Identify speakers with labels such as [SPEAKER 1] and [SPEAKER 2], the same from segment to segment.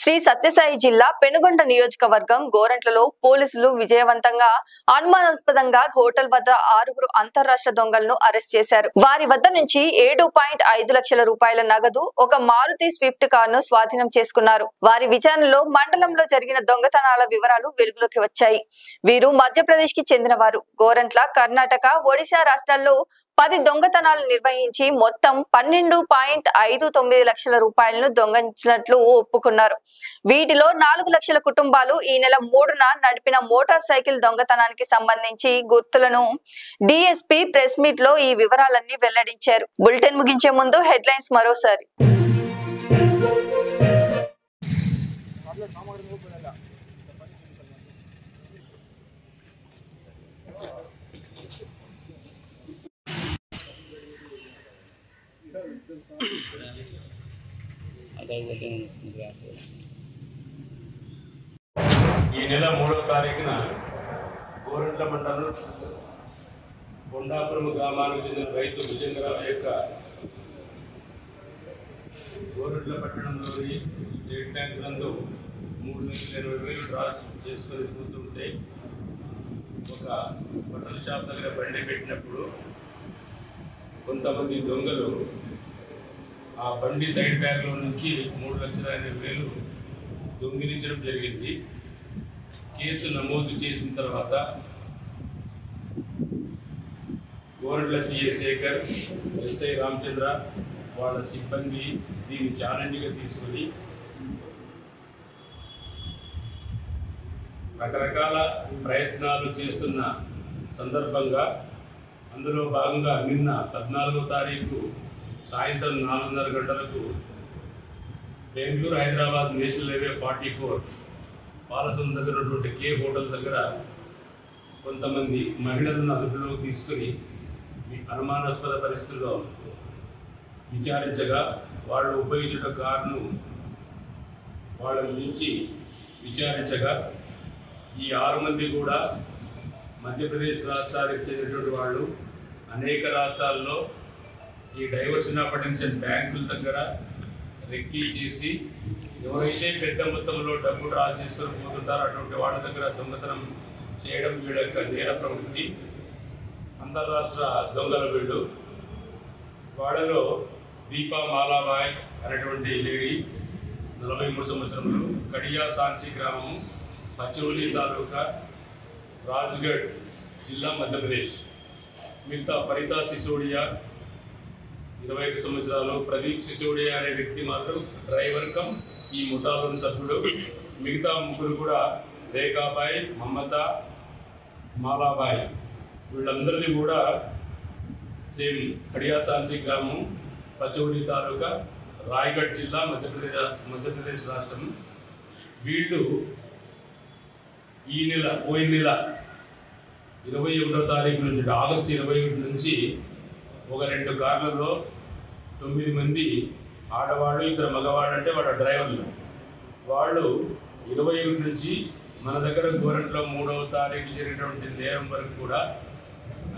[SPEAKER 1] శ్రీ సత్యసాయి జిల్లా పెనుగొండ నియోజకవర్గం గోరంట్లలో పోలీసులు విజయవంతంగా అనుమానాస్పదంగా హోటల్ వద్ద 6 అంతర్రాష్ట్ర దొంగలను అరెస్ట్ చేశారు. వారి వద్ద నుంచి 7.5 లక్షల రూపాయల నగదు, ఒక మారుతి స్విఫ్ట్ కారును స్వాధీనం చేసుకున్నారు. వారి విచారణలో మండలంలో జరిగిన దొంగతనాల వివరాలు వెలుగులోకి వచ్చాయి. వీరు మధ్యప్రదేశ్ కి చెందినవారు. గోరంట్ల, కర్ణాటక, ఒడిశా రాష్ట్రాల్లో 10 దొంగతనాలు నిర్వహించి మొత్తం 12.59 లక్షల రూపాయలను దొంగలించినట్లు ఒప్పుకున్నారు. వీటిలో 4 లక్షల కుటుంబాలు ఈ నెల 3న నడిపిన మోటార్ సైకిల్ దొంగతనానికి సంబంధించి గుర్తులను డీఎస్పీ ప్రెస్ మీట్ లో ఈ వివరాలన్నీ వెల్లడించారు. బులెటిన్ ముగించే ముందు హెడ్లైన్స్ మరోసారి.
[SPEAKER 2] ఈ నెల 3వ తారీఖున గోరంట్ల మండలం బొండాపురం గ్రామానికి చెందిన రైతు భుజంగరావు యొక్క గోరంట్ల పట్టణంలోని స్టేట్ బ్యాంక్ నందు 3,80,000 డ్రా చేసుకొని కూతుంటే ఒక బట్టల షాప్ దగ్గర బండి పెట్టినప్పుడు కొంతమంది దొంగలు ఆ బండి సైడ్ బ్యాగ్లో నుంచి 3,80,000 దొంగిలించడం జరిగింది. కేసు నమోదు చేసిన తర్వాత గోరంట్ల సిఐ శేఖర్, ఎస్ఐ రామచంద్ర వాళ్ళ సిబ్బంది దీన్ని ఛాలెంజ్గా తీసుకుని రకరకాల ప్రయత్నాలు చేస్తున్న సందర్భంగా అందులో భాగంగా నిన్న 14వ తారీఖు సాయంత్రం 4:30 గంటలకు బెంగళూరు హైదరాబాద్ నేషనల్ హైవే 44 పాలసం దగ్గర ఉన్నటువంటి కే హోటల్ దగ్గర కొంతమంది మహిళలను అదుపులోకి తీసుకుని అనుమానాస్పద పరిస్థితుల్లో విచారించగా వాళ్ళు ఉపయోగించిన కారును వాళ్ళ నుంచి విచారించగా ఈ 6 మంది కూడా మధ్యప్రదేశ్ రాష్ట్రానికి చెందినటువంటి వాళ్ళు అనేక రాష్ట్రాల్లో ఈ డైవర్షన్ ఆఫ్ అటెన్షన్ బ్యాంకుల దగ్గర రెక్కీ చేసి ఎవరైతే పెద్ద మొత్తంలో డబ్బు డ్రా చేసుకొని పోతుంటారో అటువంటి వాళ్ళ దగ్గర దొంగతనం చేయడం వీళ్ళ యొక్క నేర ప్రవృత్తి. అంతర్రాష్ట్ర దొంగల వీళ్ళు. వాళ్ళలో దీపా మాలాబాయ్ అనేటువంటి లేడీ 43 సంవత్సరములు, కడియా సాంచి గ్రామం, పచ్చౌలి తాలూకా, రాజ్గఢ్ జిల్లా, మధ్యప్రదేశ్. మిగతా ఫరితా సిసోడియా 21 సంవత్సరాలు, ప్రదీప్ సిసోడియా అనే వ్యక్తి మాత్రం డ్రైవర్ కమ్ ఈ ముఠాలోని సభ్యుడు. మిగతా 3 కూడా రేఖాబాయ్, మమతా, మాలాబాయ్ వీళ్ళందరిది కూడా సేమ్ కడియా సాంచి గ్రామం, పచౌలి తాలూకా, రాయ్గఢ్ జిల్లా, మధ్యప్రదేశ్ రాష్ట్రం. వీళ్ళు పోయిన నెల 21వ తారీఖు నుంచి ఆగస్టు 21 నుంచి ఒక 2 కార్లలో 9 మంది ఆడవాళ్ళు, 2 మగవాళ్ళు, అంటే వాళ్ళ డ్రైవర్లు. వాళ్ళు 21 నుంచి మన దగ్గర గోరంట్లో 3వ తారీఖు జరిగినటువంటి నేరం వరకు కూడా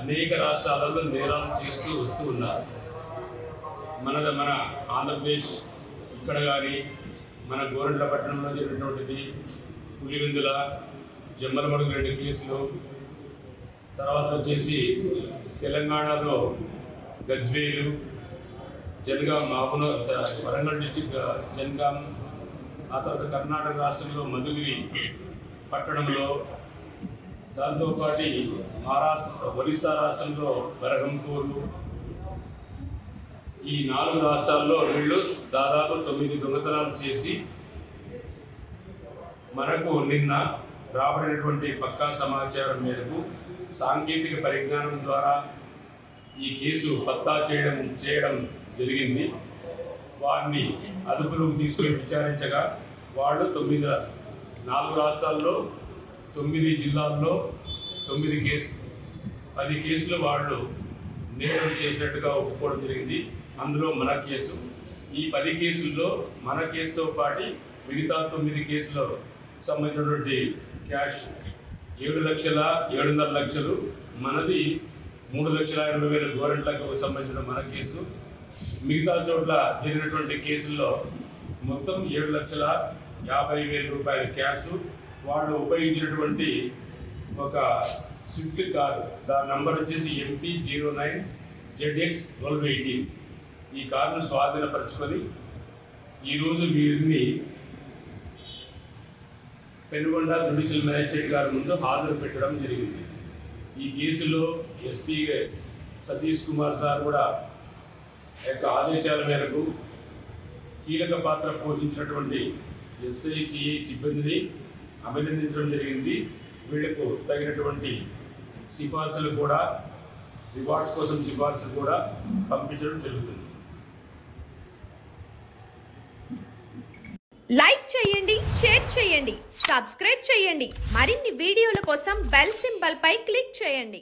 [SPEAKER 2] అనేక రాష్ట్రాలలో నేరాలు చేస్తూ వస్తూ ఉన్నారు. మన ఆంధ్రప్రదేశ్ ఇక్కడ కానీ మన గోరంట్ల పట్టణంలో జరిగినటువంటిది పులివెందుల, జమ్మలమడుగు 2 కేసులు, తర్వాత వచ్చేసి తెలంగాణలో గజ్వేలు, జనగాం, వరంగల్ డిస్టిక్ జనగాం, ఆ తర్వాత కర్ణాటక రాష్ట్రంలో మధుగిరి పట్టణంలో, దాంతోపాటు ఒరిస్సా రాష్ట్రంలో బరహంపూరు. ఈ 4 రాష్ట్రాల్లో వీళ్ళు దాదాపు 9 దొంగతనాలు చేసి మనకు నిన్న రాబడినటువంటి పక్కా సమాచారం మేరకు సాంకేతిక పరిజ్ఞానం ద్వారా ఈ కేసు పత్తా చేయడం జరిగింది. వారిని అదుపులోకి తీసుకుని విచారించగా వాళ్ళు 4 రాష్ట్రాల్లో 9 జిల్లాల్లో 10 కేసులు వాళ్ళు నేరం చేసినట్టుగా ఒప్పుకోవడం జరిగింది. అందులో మన కేసు. ఈ 10 కేసుల్లో మన కేసుతో పాటు మిగతా 9 కేసులో సంబంధించినటువంటి క్యాష్ 7,7,5,00,000, మనది 3,80,000 గోరంట్లకు సంబంధించిన మన కేసు. మిగతా చోట్ల జరిగినటువంటి కేసుల్లో మొత్తం 50,000 రూపాయల క్యాష్, వాళ్ళు ఉపయోగించినటువంటి ఒక స్విఫ్ట్ కారు, దాని నంబర్ వచ్చేసి MP09ZX1218. ఈ కారును స్వాధీనపరచుకొని ఈరోజు వీరిని పెనుగొండ జ్యుడిషియల్ మ్యాజిస్ట్రేట్ గారి ముందు హాజరు పెట్టడం జరిగింది. ఈ కేసులో ఎస్పీ సతీష్ కుమార్ సార్ కూడా యొక్క ఆదేశాల మేరకు కీలక పాత్ర పోషించినటువంటి SICI సిబ్బందిని అభినందించడం జరిగింది. వీళ్లకు తగినటువంటి సిఫార్సులు కూడా, రివార్డ్స్ కోసం సిఫార్సులు కూడా పంపించడం జరుగుతుంది.
[SPEAKER 3] లైక్ చేయండి, షేర్ చేయండి, సబ్స్క్రైబ్ చేయండి. మరిన్ని వీడియోల కోసం బెల్ సింబల్ పై క్లిక్ చేయండి.